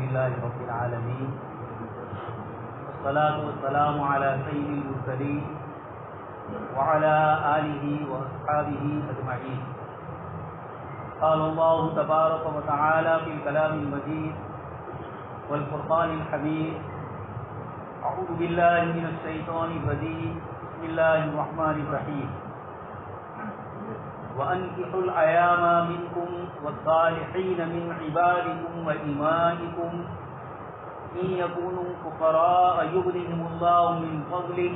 لله رب العالمين والصلاة والسلام على سيد المرسلين وعلى آله وأصحابه أجمعين. قال الله تبارك وتعالى في الكلام المجيد والفرقان الحميد: أعوذ بالله من الشيطان الرجيم، بسم الله الرحمن الرحيم. وأنكحوا الأيام منكم والصالحين من عبادكم وإمائكم إن يكونوا فقراء يغنهم الله من فضله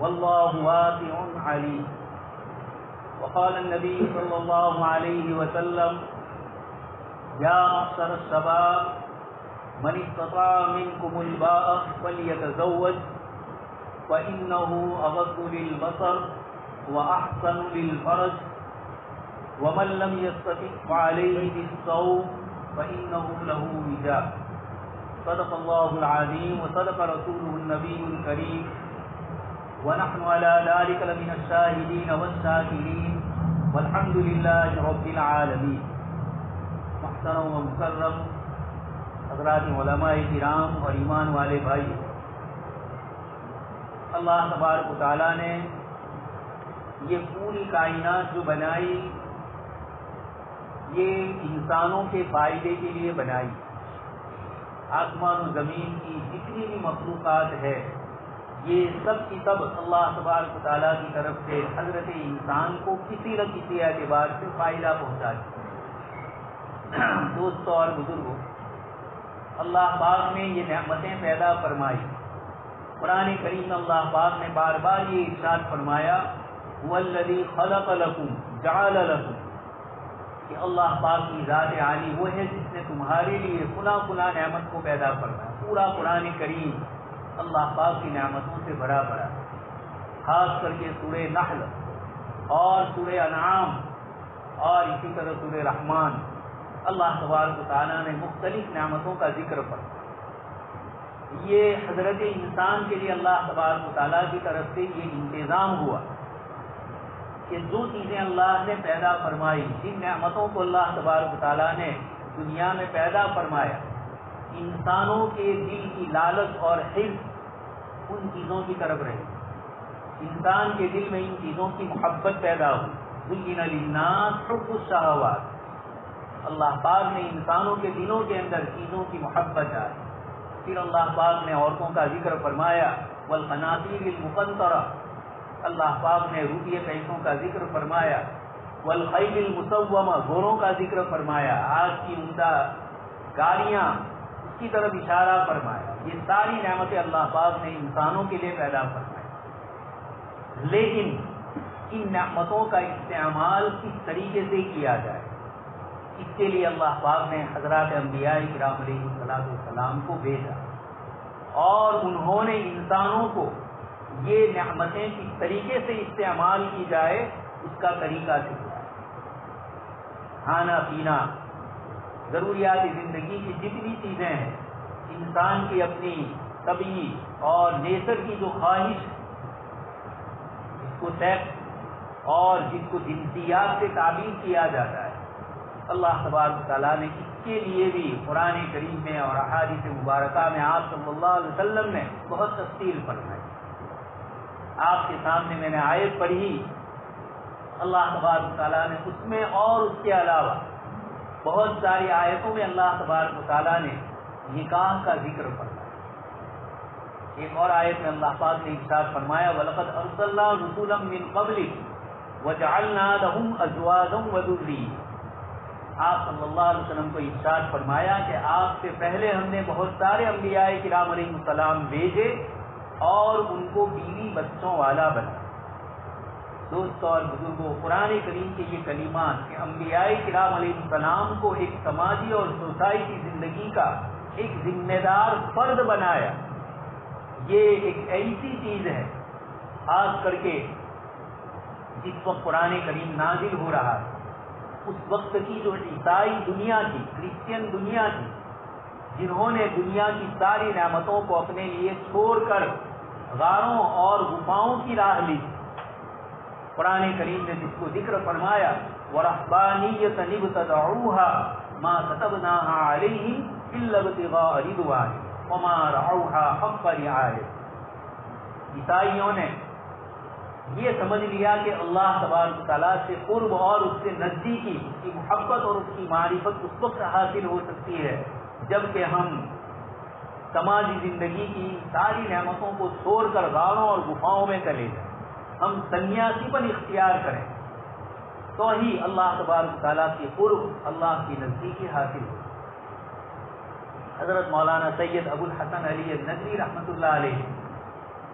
والله واسع عليم. وقال النبي صلى الله عليه وسلم: يا معشر الشباب من استطاع منكم الباءة فليتزوج فإنه أغض للبصر وأحسن للفرج ومن لم يستطع فعليه بالصوم فإنه له وجاء. صدق الله العظيم وصدق رسوله النبي الكريم ونحن على ذلك لمن الشاهدين والشاكرين والحمد لله رب العالمین. محترم و مکرم حضرات علماء کرام اور ایمان والے بھائی، اللہ تبارک و تعالیٰ نے یہ پوری کائنات جو بنائی یہ انسانوں کے فائدے کے لیے بنائی. آسمان و زمین کی جتنی بھی مخلوقات ہے یہ سب کی سب اللہ تبارک و تعالیٰ کی طرف سے حضرت انسان کو کسی نہ کسی اعتبار سے فائدہ پہنچاتی. دوستوں اور بزرگوں، اللہ پاک نے یہ نعمتیں پیدا فرمائی. قرآن کریم میں اللہ پاک نے بار بار یہ ارشاد فرمایا: وَالَّذِي خَلَقَ لَكُمْ جَعَلَ لَكُمْ، کہ اللہ پاک کی ذات عالی وہ ہے جس نے تمہارے لیے فلاں فلاں نعمت کو پیدا فرمایا. پورا قرآن کریم اللہ پاک کی نعمتوں سے بھرا پڑا، خاص کر کے سورہ نحل اور سورہ انعام اور اسی طرح سورہ رحمان اللہ تبارک و تعالیٰ نے مختلف نعمتوں کا ذکر فرمایا. یہ حضرت انسان کے لیے اللہ تبارک و تعالیٰ کی طرف سے یہ انتظام ہوا کہ جو چیزیں اللہ نے پیدا فرمائی، جن نعمتوں کو اللہ تبارک و تعالیٰ نے دنیا میں پیدا فرمایا، انسانوں کے دل کی لالچ اور حرص ان چیزوں کی طرف رہی. انسان کے دل میں ان چیزوں کی محبت پیدا ہوئی. زُيِّنَ لِلنَّاسِ حُبُّ الشَّهَوَاتِ، اللہ پاک نے انسانوں کے دلوں کے اندر چیزوں کی محبت ڈالی. پھر اللہ پاک نے عورتوں کا ذکر فرمایا: وَالْقَنَاطِيرِ الْمُقَنطَرَةِ، اللہ پاک نے روپیے پیسوں کا ذکر فرمایا. وَالْخَيْلِ الْمُسَوَّمَةِ، گھوڑوں کا ذکر فرمایا. آج کی عمدہ گاڑیاں، اس کی طرف اشارہ فرمایا. یہ ساری نعمتیں اللہ پاک نے انسانوں کے لیے پیدا فرمائی. لیکن ان نعمتوں کا استعمال کس طریقے سے کیا جائے، اس کے لیے اللہ پاک نے حضرات انبیاء کرام علیہ السلام کو بھیجا اور انہوں نے انسانوں کو یہ نعمتیں کس طریقے سے استعمال کی جائے اس کا طریقہ سکھایا. کھانا پینا، ضروریات زندگی کی جتنی چیزیں ہیں، انسان کی اپنی طبیعی اور نیچر کی جو خواہش، جس کو سیکس اور جس کو جنسیات سے تعبیر کیا جاتا ہے، اللہ تبارک تعالیٰ نے اس کے لیے بھی قرآن کریم میں اور احادیث مبارکہ میں آپ صلی اللہ علیہ وسلم نے بہت تفصیل فرمائی. آپ کے سامنے میں نے آیت پڑھی، اللہ تبارک تعالیٰ نے اس میں اور اس کے علاوہ بہت ساری آیتوں میں اللہ تبارک تعالیٰ نے نکاح کا ذکر فرمایا. ایک اور آیت میں اللہ پاک نے ارشاد فرمایا: وَلَقَدْ أَرْسَلْنَا رُسُلًا مِّن قَبْلِكَ وَجَعَلْنَا لَهُمْ أَزْوَاجًا وَذُرِّيَّةً. آپ صلی اللہ علیہ وسلم کو ارشاد فرمایا کہ آپ سے پہلے ہم نے بہت سارے انبیاء کرام علیہ السلام بھیجے اور ان کو بیوی بچوں والا بنا. دوستوں اور بزرگوں، قرآن کریم کے یہ کلمات کہ انبیاء کرام علیہ السلام کو ایک سماجی اور سوسائٹی زندگی کا ایک ذمہ دار فرد بنایا، یہ ایک ایسی چیز ہے خاص کر کے جس وقت قرآن کریم نازل ہو رہا ہے. اس وقت کی جو عیسائی دنیا تھی، کرسچین دنیا تھی، جنہوں نے دنیا کی ساری نعمتوں کو اپنے لیے چھوڑ کر غاروں اور غفاؤں کی راہ لی، قرآن کریم نے جس کو ذکر فرمایا: وَرَحْبَانِيَّةً ابْتَدَعُوهَا مَا كَتَبْنَاهَا عَلَيْهِمْ إلا ابتغاء رضوانه وما رعوها حق رعایته. عیسائیوں نے یہ سمجھ لیا کہ اللہ تبارک و تعالیٰ سے قرب اور اس سے نزدیکی، اس کی محبت اور اس کی معرفت اس وقت حاصل ہو سکتی ہے جب کہ ہم سماجی زندگی کی ساری نعمتوں کو چھوڑ کر غاروں اور گفاؤں میں چلے جائیں، ہم سنیاسی پر اختیار کریں تو ہی اللہ تبارک و تعالیٰ کی قرب، اللہ کی نزدیکی حاصل ہو. حضرت مولانا سید ابو الحسن علی ندوی رحمۃ اللہ علیہ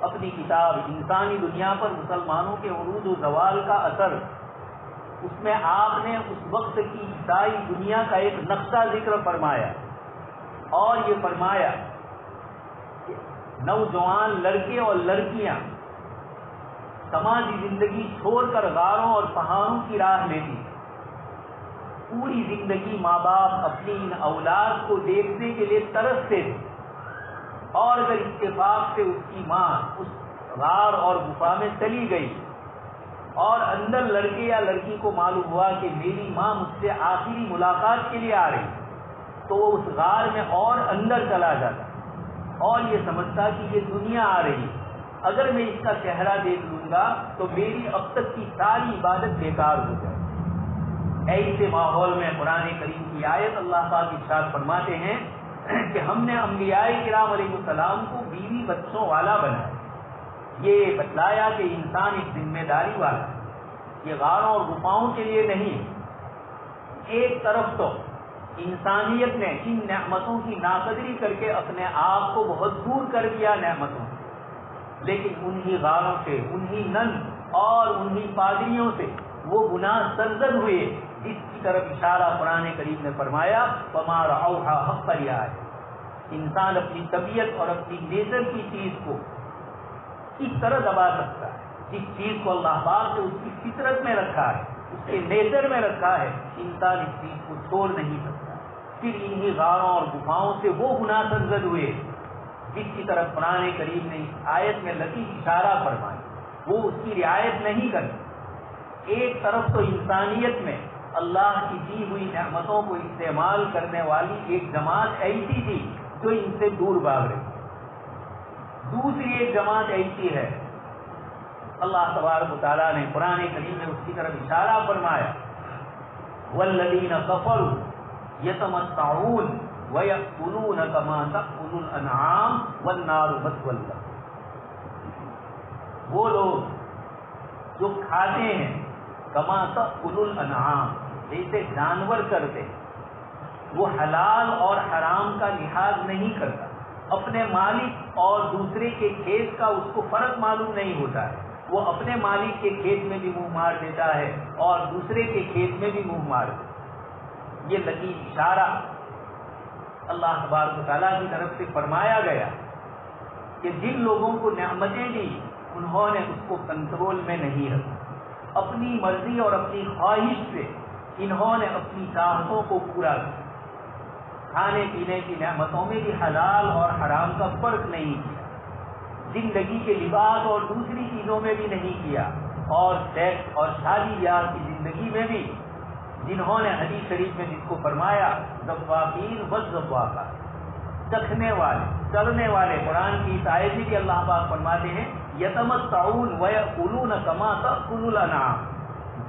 اپنی کتاب انسانی دنیا پر مسلمانوں کے عروج و زوال کا اثر، اس میں آپ نے اس وقت کی عیسائی دنیا کا ایک نقشہ ذکر فرمایا اور یہ فرمایا کہ نوجوان لڑکے اور لڑکیاں سماجی زندگی چھوڑ کر غاروں اور پہاڑوں کی راہ لیتی. پوری زندگی ماں باپ اپنی ان اولاد کو دیکھنے کے لیے ترستے تھے، اور اگر اتفاق سے اس کی ماں اس غار اور گفا میں چلی گئی اور اندر لڑکے یا لڑکی کو معلوم ہوا کہ میری ماں مجھ سے آخری ملاقات کے لیے آ رہی، تو وہ اس غار میں اور اندر چلا جاتا اور یہ سمجھتا کہ یہ دنیا آ رہی، اگر میں اس کا چہرہ دیکھ لوں گا تو میری اب تک کی ساری عبادت بیکار ہو جائے. ایسے ماحول میں قرآن کریم کی آیت اللہ پاک ارشاد فرماتے ہیں کہ ہم نے انبیاء کرام علیہ السلام کو بیوی بچوں والا بنایا. یہ بتلایا کہ انسان ایک ذمہ داری والا ہے، یہ غاروں اور گفاؤں کے لیے نہیں. ایک طرف تو انسانیت نے ان نعمتوں کی ناقدری کر کے اپنے آپ کو بہت دور کر دیا نعمتوں سے، لیکن انہی غاروں سے، انہی نن اور انہی پادریوں سے وہ گناہ سرزد ہوئے جس کی طرف اشارہ قرآن کریم نے فرمایا وَمَا رَعَوْهَا حَقَّ رِعَایَتِهِ. انسان اپنی طبیعت اور اپنی نیچر کی چیز کو کس طرح دبا سکتا ہے؟ جس چیز کو اللہ پاک نے اس کی فطرت میں رکھا ہے، اس کے نیچر میں رکھا ہے، انسان اس چیز کو چھوڑ نہیں سکتا. پھر انہی غاروں اور گفاؤں سے وہ گناہ سرزد ہوئے جس کی طرف قرآن کریم نے اس آیت میں لطیف اشارہ فرمایا، وہ اس کی رعایت نہیں کرتے. ایک طرف تو انسانیت میں اللہ کی دی ہوئی نعمتوں کو استعمال کرنے والی ایک جماعت ایسی تھی جو ان سے دور بھاگ رہی، دوسری ایک جماعت ایسی ہے اللہ تبارک و تعالیٰ نے قرآن کریم میں اس کی طرف اشارہ فرمایا والذین کفروا یتمتعون وَيَأْكُلُونَ كَمَا تَأْكُلُ الْأَنْعَامُ وَالنَّارُ مَثْوًى لَهُمْ. وہ لوگ جو کھاتے ہیں کما تأکل الانعام، جیسے جانور کرتے ہیں، وہ حلال اور حرام کا لحاظ نہیں کرتا، اپنے مالک اور دوسرے کے کھیت کا اس کو فرق معلوم نہیں ہوتا ہے، وہ اپنے مالک کے کھیت میں بھی منہ مار دیتا ہے اور دوسرے کے کھیت میں بھی منہ مار دیتا ہے. یہ لطیف اشارہ اللہ تبارک و تعالیٰ کی طرف سے فرمایا گیا کہ جن لوگوں کو نعمتیں دی انہوں نے اس کو کنٹرول میں نہیں رکھا، اپنی مرضی اور اپنی خواہش سے انہوں نے اپنی چاہتوں کو پورا کیا. کھانے پینے کی نعمتوں میں بھی حلال اور حرام کا فرق نہیں کیا، زندگی کے لباس اور دوسری چیزوں میں بھی نہیں کیا، اور سیکس اور شادی بیاہ کی زندگی میں بھی جنہوں نے حدیث شریف میں جس کو فرمایا ذواقین والذواقات، چکھنے والے، چلنے والے. قرآن کی اس آیت میں بھی اللہ پاک فرماتے ہیں یتمتعون ویأکلون کما تأکل الانعام،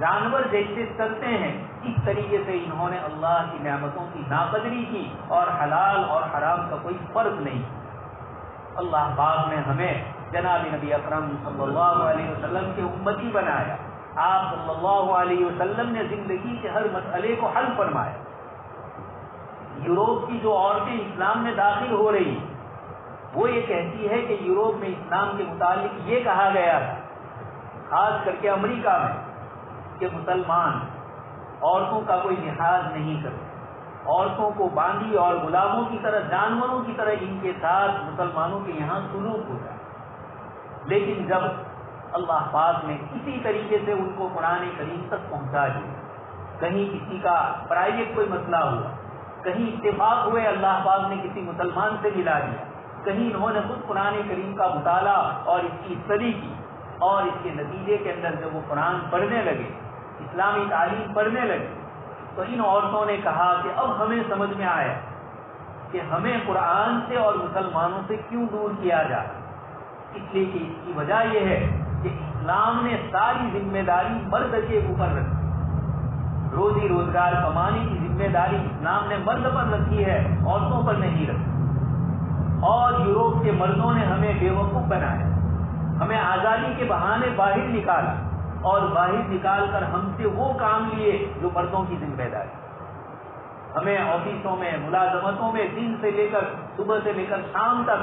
جانور جیسے چلتے ہیں اس طریقے سے انہوں نے اللہ کی نعمتوں کی ناقدری کی اور حلال اور حرام کا کوئی فرق نہیں. اللہ پاک نے ہمیں جناب نبی اکرم صلی اللہ علیہ وسلم کے امتی بنایا. آپ صلی اللہ علیہ وسلم نے زندگی کے ہر مسئلے کو حل فرمایا. یوروپ کی جو عورتیں اسلام میں داخل ہو رہی وہ یہ کہتی ہے کہ یوروپ میں اسلام کے متعلق یہ کہا گیا تھا، خاص کر کے امریکہ میں، کہ مسلمان عورتوں کا کوئی لحاظ نہیں کرتے، عورتوں کو باندھی اور غلاموں کی طرح، جانوروں کی طرح ان کے ساتھ مسلمانوں کے یہاں سلوک ہوتا ہے. لیکن جب اللہ پاک نے اسی طریقے سے ان کو قرآن کریم تک پہنچا دیا، کہیں کسی کا پرائیویٹ کوئی مسئلہ ہوا، کہیں اتفاق ہوئے اللہ پاک نے کسی مسلمان سے ملا دیا، کہیں انہوں نے خود قرآن کریم کا مطالعہ اور اس کی اسٹڈی کی، اور اس کے نتیجے کے اندر جب وہ قرآن پڑھنے لگے، اسلامی تعلیم پڑھنے لگے، تو ان عورتوں نے کہا کہ اب ہمیں سمجھ میں آیا کہ ہمیں قرآن سے اور مسلمانوں سے کیوں دور کیا جائے؟ اس لیے کہ اس کی وجہ یہ ہے کہ اسلام نے ساری ذمہ داری مرد کے اوپر رکھی. روزی روزگار کمانے کی ذمہ داری اسلام نے مرد پر رکھی ہے، عورتوں پر نہیں رکھی. اور یورپ کے مردوں نے ہمیں بیوقوف بنایا، ہمیں آزادی کے بہانے باہر نکالا اور باہر نکال کر ہم سے وہ کام لیے جو مردوں کی ذمہ داری. ہمیں آفسوں میں، ملازمتوں میں دن سے لے کر صبح سے لے کر شام تک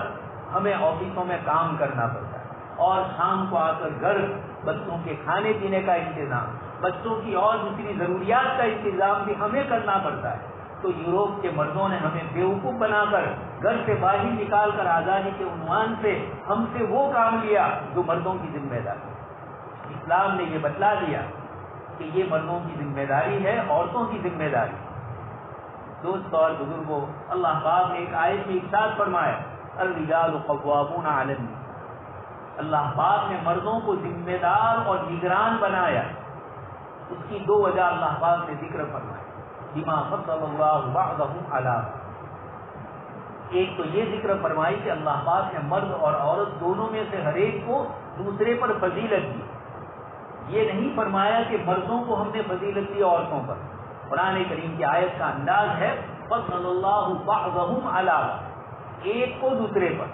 ہمیں آفسوں میں کام کرنا پڑتا ہے، اور شام کو آ کر گھر، بچوں کے کھانے پینے کا انتظام، بچوں کی اور دوسری ضروریات کا انتظام بھی ہمیں کرنا پڑتا ہے. تو یورپ کے مردوں نے ہمیں بیوقوف بنا کر گھر سے باہر نکال کر آزادی کے عنوان سے ہم سے وہ کام لیا جو مردوں کی ذمہ داری. اسلام نے یہ بتلا دیا کہ یہ مردوں کی ذمہ داری ہے، عورتوں کی ذمہ داری. دوست اور بزرگوں، اللہ پاک نے ایک آیت میں ارشاد فرمایا الرجال قوامون علی النساء. اللہ پاک نے مردوں کو ذمہ دار اور نگران بنایا. اس کی دو وجہ اللہ پاک نے ذکر فرمایا، بما فضل اللہ بعضهم علی بعض. ایک تو یہ ذکر فرمائی کہ اللہ پاک نے مرد اور عورت دونوں میں سے ہر ایک کو دوسرے پر فضیلت دی. یہ نہیں فرمایا کہ مردوں کو ہم نے فضیلت دی عورتوں پر. قرآن کریم کی آیت کا انداز ہے فضل اللہ بعضهم علی بعض، ایک کو دوسرے پر،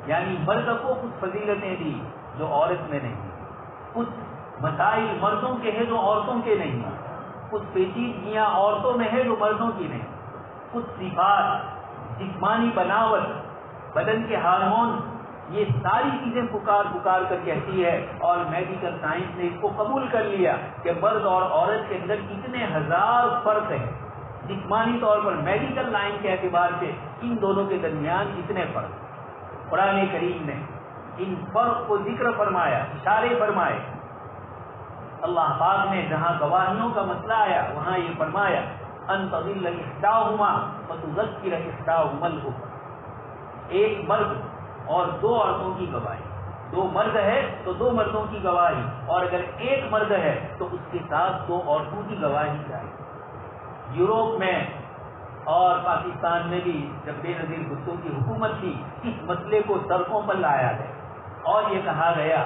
یعنی مرد کو کچھ فضیلتیں دی جو عورت میں نہیں، کچھ مسائل مردوں کے ہیں جو عورتوں کے نہیں، کچھ پیچیدگیاں عورتوں میں ہیں جو مردوں کی نہیں، کچھ صفات، جسمانی بناوٹ، بدن کے ہارمون، یہ ساری چیزیں پکار پکار کر کہتی ہے. اور میڈیکل سائنس نے اس کو قبول کر لیا کہ مرد اور عورت کے اندر کتنے ہزار فرق ہیں. جسمانی طور پر میڈیکل لائن کے اعتبار سے ان دونوں کے درمیان اتنے فرق. قرآن کریم نے ان فرق کو ذکر فرمایا، اشارے فرمائے. اللہ پاک نے جہاں گواہیوں کا مسئلہ آیا وہاں یہ فرمایا ان تضل احداہما فتذکر احداہما الاخرى. ایک مرد اور دو عورتوں کی گواہی، دو مرد ہے تو دو مردوں کی گواہی، اور اگر ایک مرد ہے تو اس کے ساتھ دو عورتوں کی گواہی جائے. یورپ میں اور پاکستان میں بھی جب بے نظیر بھٹو کی حکومت تھی اس مسئلے کو سڑکوں پر لایا گیا اور یہ کہا گیا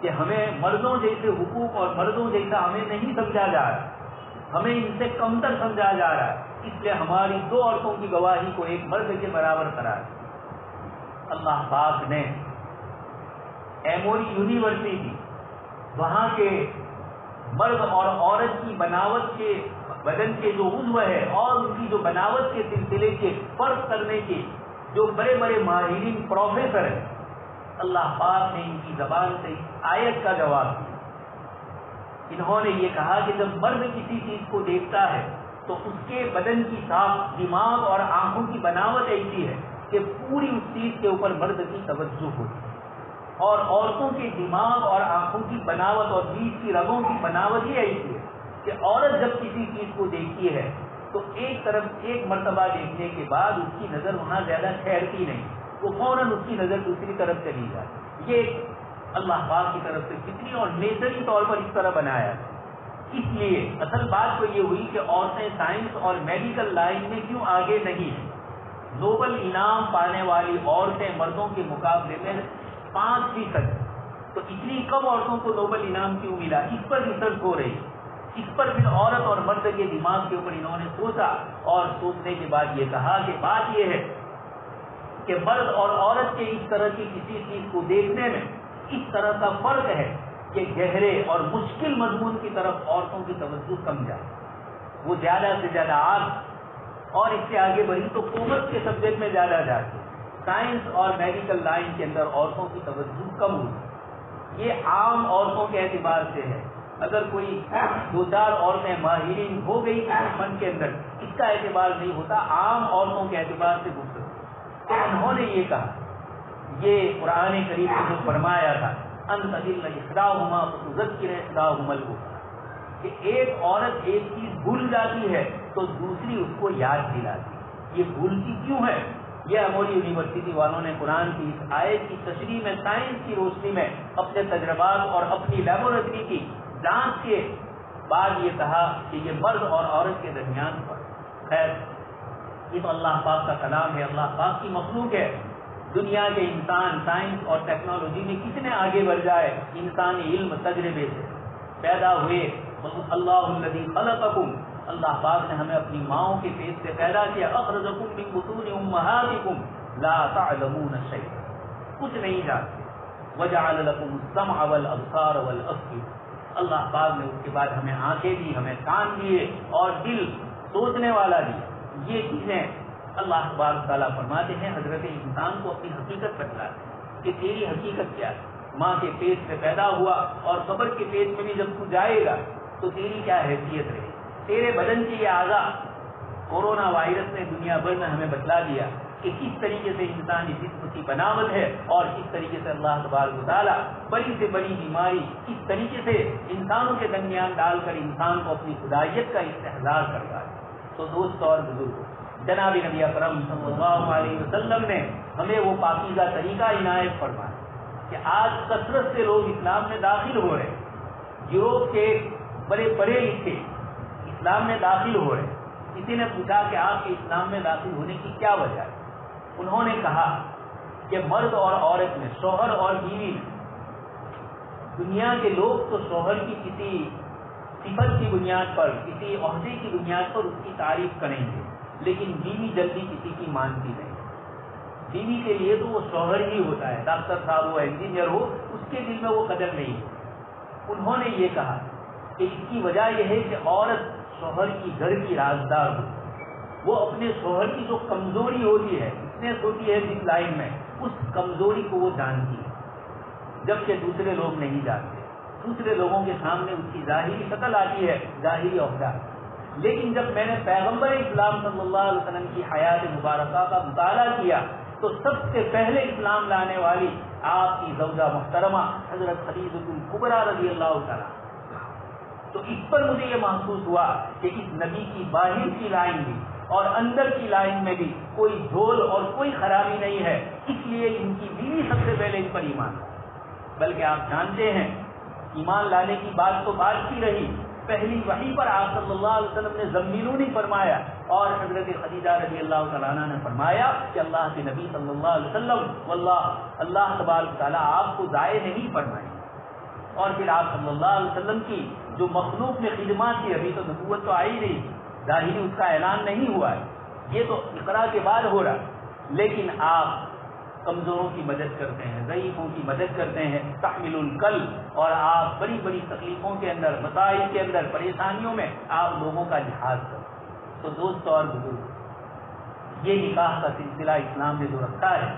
کہ ہمیں مردوں جیسے حقوق اور مردوں جیسا ہمیں نہیں سمجھا جا رہا، ہمیں ان سے کمتر سمجھا جا رہا ہے، اس لیے ہماری دو عورتوں کی گواہی کو ایک مرد کے برابر قرار دیا. اللہ پاک نے ایموری یونیورسٹی وہاں کے مرد اور عورت کی بناوٹ کے، بدن کے جو عضو ہے اور ان کی جو بناوٹ کے سلسلے کے فرق کرنے کے جو بڑے بڑے ماہرین پروفیسر ہیں، اللہ پاک نے ان کی زبان سے آیت کا جواب دیا. انہوں نے یہ کہا کہ جب مرد کسی چیز کو دیکھتا ہے تو اس کے بدن کی ساخت، دماغ اور آنکھوں کی بناوٹ ایسی ہے کہ پوری اس چیز کے اوپر مرد کی توجہ ہوتی ہے، اور عورتوں کے دماغ اور آنکھوں کی بناوٹ اور بیچ کی رگوں کی بناوٹ ہی ایسی ہے کہ عورت جب کسی چیز کو دیکھتی ہے تو ایک طرف ایک مرتبہ دیکھنے کے بعد اس کی نظر وہاں زیادہ ٹھہرتی نہیں، وہ فوراً اس کی نظر دوسری طرف چلی جاتی. یہ اللہ پاک کی طرف سے کتنی اور نیچرلی طور پر اس طرح بنایا. اس لیے اصل بات تو یہ ہوئی کہ عورتیں سائنس اور میڈیکل لائن میں کیوں آگے نہیں ہیں. نوبل انعام پانے والی عورتیں مردوں کے مقابلے میں 5%، تو اتنی کم عورتوں کو نوبل انعام کیوں ملا؟ اس پر ریسرچ ہو رہی. اس پر پھر عورت اور مرد کے دماغ کے اوپر انہوں نے سوچا اور سوچنے کے بعد یہ کہا کہ بات یہ ہے کہ مرد اور عورت کے اس طرح کی کسی چیز کو دیکھنے میں اس طرح کا فرق ہے کہ گہرے اور مشکل مضمون کی طرف عورتوں کی توجہ کم جائے، وہ زیادہ سے زیادہ اور اس سے آگے بڑھی تو کامرس کے سبجیکٹ میں زیادہ جاتی. سائنس اور میڈیکل لائن کے اندر عورتوں کی توجہ کم ہوئی. یہ عام عورتوں کے اعتبار سے ہے. اگر کوئی 2-4 عورتیں ماہرین ہو گئی اس فن کے اندر اس کا اعتبار نہیں ہوتا، عام عورتوں کے اعتبار سے گفتگو. تو انہوں نے یہ کہا، یہ قرآن کریم نے جو فرمایا تھا ان تضل احداہما فتذکر احداہما الاخرى، کہ ایک عورت ایک چیز بھول جاتی ہے تو دوسری اس کو یاد دلاتی. یہ بھولتی کیوں ہے؟ یہ ایموری یونیورسٹی والوں نے قرآن کی اس آیت کی تشریح میں سائنس کی روشنی میں اپنے تجربات اور اپنی لیبورٹری کی جانچ کے بعد یہ کہا کہ یہ مرد اور عورت کے درمیان پر. خیر، یہ تو اللہ پاک کا کلام ہے، اللہ پاک کی مخلوق ہے۔ دنیا کے انسان سائنس اور ٹیکنالوجی میں کتنے آگے بڑھ جائے، انسانی علم تجربے سے پیدا ہوئے۔ اللہ الذی خلقکم، اللہ پاک نے ہمیں اپنی ماؤں کے پیٹ سے پیدا کیا۔ اخرجکم من بطون امہاتکم لا تعلمون شیئا، کچھ نہیں جانتے۔ وجعل لکم السمع والابصار والافئدہ، اللہ پاک نے اس کے بعد ہمیں آنکھیں دی، ہمیں کان دیے اور دل سوچنے والا دی۔ یہ چیزیں اللہ تبارک تعالیٰ فرماتے ہیں، حضرت انسان کو اپنی حقیقت بتلاتے ہیں کہ تیری حقیقت کیا ہے۔ ماں کے پیٹ سے پیدا ہوا اور قبر کے پیٹ میں بھی جب تو جائے گا تو تیری کیا حیثیت رہے، تیرے بدن کے یہ اعضاء۔ کورونا وائرس نے دنیا بھر میں ہمیں بتلا دیا کہ کس طریقے سے انسانی جسم کی بناوٹ ہے اور کس طریقے سے اللہ تبارک و تعالیٰ بڑی سے بڑی بیماری کس طریقے سے انسانوں کے درمیان ڈال کر انسان کو اپنی خدائیت کا استحضار کرتا ہے۔ تو دوست اور بزرگ، جناب نبی اکرم صلی اللہ علیہ وسلم نے ہمیں وہ پاکیزہ طریقہ عنایت فرمایا کہ آج کثرت سے لوگ اسلام میں داخل ہو رہے ہیں۔ یوروپ کے بڑے پڑھے لکھے اسلام میں داخل ہو رہے ہیں۔ کسی نے پوچھا کہ آپ کے اسلام میں داخل ہونے کی کیا وجہ ہے؟ انہوں نے کہا کہ مرد اور عورت میں، شوہر اور بیوی میں، دنیا کے لوگ تو شوہر کی کسی صفت کی بنیاد پر، کسی عہدے کی بنیاد پر اس کی تعریف کریں گے، لیکن بیوی جلدی کسی کی مانتی نہیں۔ بیوی کے لیے تو وہ شوہر ہی ہوتا ہے، ڈاکٹر صاحب ہو، انجینئر ہو، اس کے دل میں وہ قدر نہیں ہے۔ انہوں نے یہ کہا کہ اس کی وجہ یہ ہے کہ عورت شوہر کی گھر کی رازدار ہو، وہ اپنے شوہر کی جو کمزوری ہوتی ہے، ویکنیس ہوتی ہے جس لائن میں، اس کمزوری کو وہ جانتی ہے، جبکہ دوسرے لوگ نہیں جانتے۔ دوسرے لوگوں کے سامنے اس کی ظاہری شکل آتی ہے، ظاہری عہدہ، لیکن جب میں نے پیغمبر اسلام صلی اللہ علیہ وسلم کی حیات مبارکہ کا مطالعہ کیا تو سب سے پہلے اسلام لانے والی آپ کی زوجہ محترمہ حضرت خدیجہ الکبریٰ رضی اللہ تعالیٰ، تو اس پر مجھے یہ محسوس ہوا کہ اس نبی کی باہر کی لائن بھی اور اندر کی لائن میں بھی کوئی جھول اور کوئی خرابی نہیں ہے، اس لیے ان کی بیوی سب سے پہلے ان پر ایمان لائی۔ بلکہ آپ جانتے ہیں ایمان لانے کی بات تو بات کی رہی، پہلی وحی پر آپ صلی اللہ علیہ وسلم نے زمینونی فرمایا، اور حضرت خدیجہ رضی اللہ تعالیٰ عنہ نے فرمایا کہ اللہ کے نبی صلی اللہ علیہ وسلم واللہ اللہ تبارک تعالیٰ آپ کو ضائع نہیں فرمائے۔ اور پھر آپ صلی اللہ علیہ وسلم کی جو مخلوق میں خدمات تھی، ابھی تو نبوت تو آئی نہیں، ظاہری اس کا اعلان نہیں ہوا ہے، یہ تو اقرا کے بعد ہو رہا، لیکن آپ کمزوروں کی مدد کرتے ہیں، ضعیفوں کی مدد کرتے ہیں، تحمل الکل، اور آپ بڑی بڑی تکلیفوں کے اندر، مسائل کے اندر، پریشانیوں میں آپ لوگوں کا لحاظ کرتے ہیں۔ تو دوست اور بزرگ، یہ نکاح کا سلسلہ اسلام نے جو رکھا ہے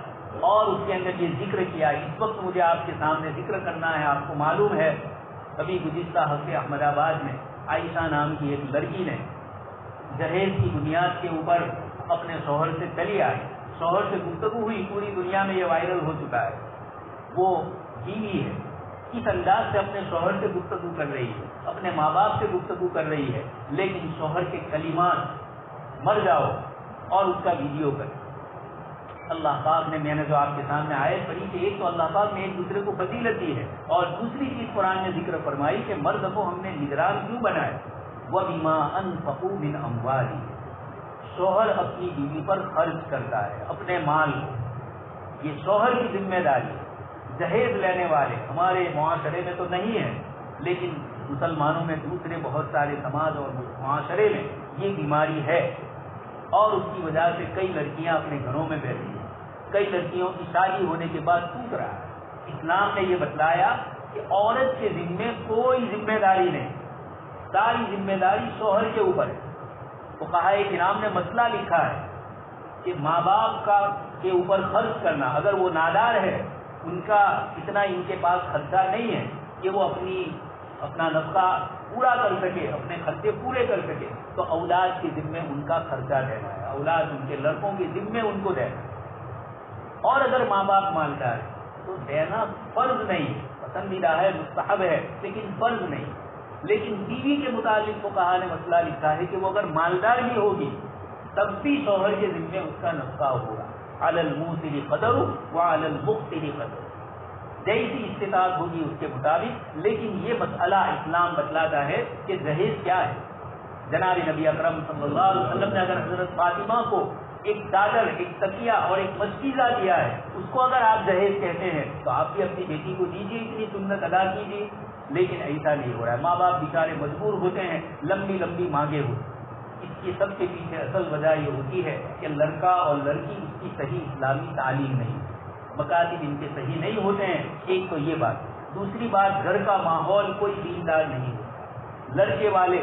اور اس کے اندر یہ ذکر کیا، اس وقت مجھے آپ کے سامنے ذکر کرنا ہے۔ آپ کو معلوم ہے ابھی گزشتہ ہفتے احمد آباد میں عائشہ نام کی ایک لڑکی نے جہیز کی بنیاد کے اوپر اپنے شوہر سے چلی آئی، شوہر سے گفتگو ہوئی، پوری دنیا میں یہ وائرل ہو چکا ہے۔ وہ بیوی ہے، اس انداز سے اپنے شوہر سے گفتگو کر رہی ہے، اپنے ماں باپ سے گفتگو کر رہی ہے، لیکن شوہر کے کلمات مر جاؤ اور اس کا ویڈیو کر۔ اللہ پاک نے، میں نے جو آپ کے سامنے آیت پڑھی کہ ایک تو اللہ پاک نے ایک دوسرے کو فضیلت دی ہے، اور دوسری چیز قرآن نے ذکر فرمائی کہ مرد کو ہم نے نگران کیوں بنایا، وَبِمَا أَنفَقُوا مِنْ أَمْوَالِهِمْ، شوہر اپنی بیوی پر خرچ کرتا ہے اپنے مال کو، یہ شوہر کی ذمہ داری ہے۔ جہیز لینے والے ہمارے معاشرے میں تو نہیں ہے، لیکن مسلمانوں میں دوسرے بہت سارے سماج اور معاشرے میں یہ بیماری ہے، اور اس کی وجہ سے کئی لڑکیاں اپنے گھروں میں بیٹھی ہیں، کئی لڑکیوں کی شادی ہونے کے بعد ٹوٹ رہا ہے۔ اسلام نے یہ بتلایا کہ عورت کے ذمے کوئی ذمہ داری نہیں، ساری ذمہ داری شوہر کے اوپر ہے۔ فقہائے کرام نے مسئلہ لکھا ہے کہ ماں باپ کے اوپر خرچ کرنا، اگر وہ نادار ہے، ان کا اتنا ان کے پاس خرچہ نہیں ہے کہ وہ اپنا نفقہ پورا کر سکے، اپنے خرچے پورے کر سکے، تو اولاد کے ذمے ان کا خرچہ دینا ہے، اولاد ان کے لڑکوں کے ذمے ان کو دینا ہے۔ اور اگر ماں باپ مالدار ہے تو دینا فرض نہیں، پسندیدہ ہے، مستحب ہے، لیکن فرض نہیں۔ لیکن بیوی کے متعلق فقہا نے مسئلہ لکھا ہے کہ وہ اگر مالدار بھی ہوگی تب بھی شوہر کے ذمے اس کا نفقہ ہوگا، علی الموسر قدر وعلی المقتر قدر، جیسی استطاعت ہوگی اس کے مطابق۔ لیکن یہ مسئلہ اسلام بتلاتا ہے کہ جہیز کیا ہے، جناب نبی اکرم صلی اللہ علیہ وسلم نے اگر حضرت فاطمہ کو ایک چادر، ایک تکیہ اور ایک مشکیزہ دیا ہے، اس کو اگر آپ جہیز کہتے ہیں تو آپ بھی اپنی بیٹی کو دیجیے، اتنی سنت ادا کیجیے. لیکن ایسا نہیں ہو رہا ہے. ماں باپ بیچارے مجبور ہوتے ہیں، لمبی لمبی مانگیں ہوتی. اس کی سب کے پیچھے اصل وجہ یہ ہوتی ہے کہ لڑکا اور لڑکی اس کی صحیح اسلامی تعلیم نہیں، مکاتب ان کے صحیح نہیں ہوتے ہیں. ایک تو یہ بات. دوسری بات، گھر کا ماحول کوئی دیندار نہیں ہوتا. لڑکے والے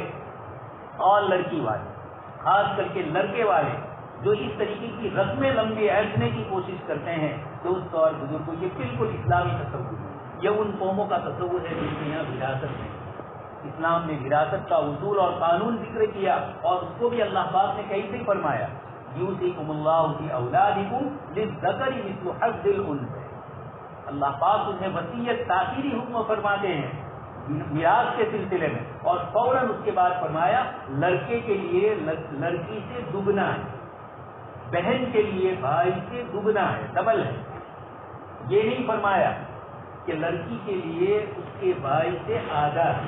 اور لڑکی والے، خاص کر کے لڑکے والے جو اس طریقے کی رسمیں لمبی ایسنے کی کوشش کرتے ہیں، دوست اور بزرگوں، یہ بالکل اسلامی تصور ہے. یہ ان قوموں کا تصور ہے جن کے یہاں وراثت نہیں. اسلام نے وراثت کا اصول اور قانون ذکر کیا، اور اس کو بھی اللہ پاک نے کیسے فرمایا، یوصیکم اللہ فی اولادکم للذکر مثل حظ الانثیین. اللہ پاک انہیں وصیت تاخیری حکم فرماتے ہیں میراث کے سلسلے میں، اور فوراً اس کے بعد فرمایا لڑکے کے لیے لڑکی سے دگنا ہے، بہن کے لیے بھائی سے دگنا ہے، ڈبل ہے. یہ نہیں فرمایا کہ لڑکی کے لیے اس کے بھائی سے آدھا ہے،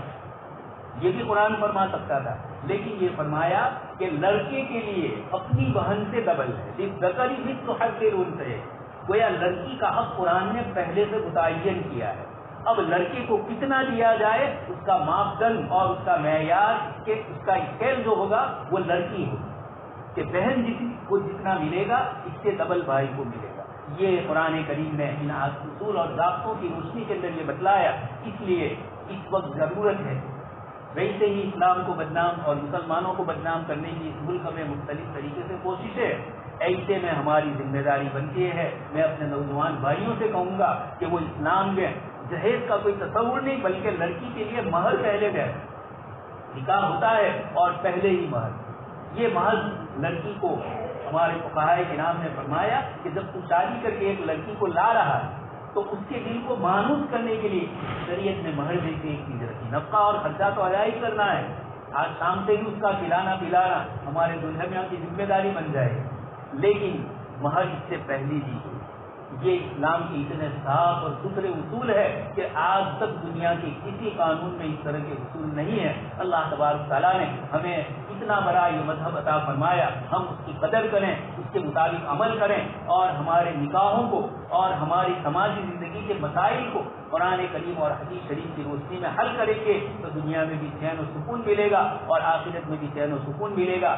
یہ بھی قرآن فرما سکتا تھا، لیکن یہ فرمایا کہ لڑکے کے لیے اپنی بہن سے ڈبل ہے. للذکر مثل حظ الانثیین. گویا لڑکی کا حق قرآن نے پہلے سے متعین کیا ہے. اب لڑکے کو کتنا دیا جائے اس کا ماپدند اور اس کا معیار، اس کا اسکیل جو ہوگا وہ لڑکی ہوگی، کہ بہن کو جتنا ملے گا اس سے ڈبل بھائی کو ملے گا. یہ قرآن کریم نے ان اصول اور ضابطوں کی روشنی کے اندر یہ بتلایا. اس لیے اس وقت ضرورت ہے، ویسے ہی اسلام کو بدنام اور مسلمانوں کو بدنام کرنے کی اس ملک میں مختلف طریقے سے کوششیں، ایسے میں ہماری ذمہ داری بنتی ہے. میں اپنے نوجوان بھائیوں سے کہوں گا کہ وہ اسلام میں جہیز کا کوئی تصور نہیں، بلکہ لڑکی کے لیے مہر پہلے گئے، نکاح ہوتا ہے اور پہلے ہی مہر. یہ مہر لڑکی کو ہمارے فقہائے کرام نے فرمایا کہ جب تو شادی کر کے ایک لڑکی کو لا رہا ہے تو اس کے دل کو مانوس کرنے کے لیے شریعت نے مہر دے کے ایک چیز رکھی. نفقہ اور خرچہ تو ادا ہی کرنا ہے، آج شام سے ہی اس کا کھلانا پلانا ہمارے دنیا کی ذمہ داری بن جائے، لیکن مہر اس سے پہلی دی گئی. یہ اسلام کے اتنے صاف اور ستھرے اصول ہے کہ آج تک دنیا کے کسی قانون میں اس طرح کے اصول نہیں ہیں. اللہ تبارک تعالیٰ نے ہمیں اتنا بڑا یہ مذہب عطا فرمایا، ہم اس کی قدر کریں، اس کے مطابق عمل کریں، اور ہمارے نکاحوں کو اور ہماری سماجی زندگی کے مسائل کو قرآن کریم اور حدیث شریف کی روشنی میں حل کریں گے تو دنیا میں بھی چین و سکون ملے گا اور آخرت میں بھی چین و سکون ملے گا.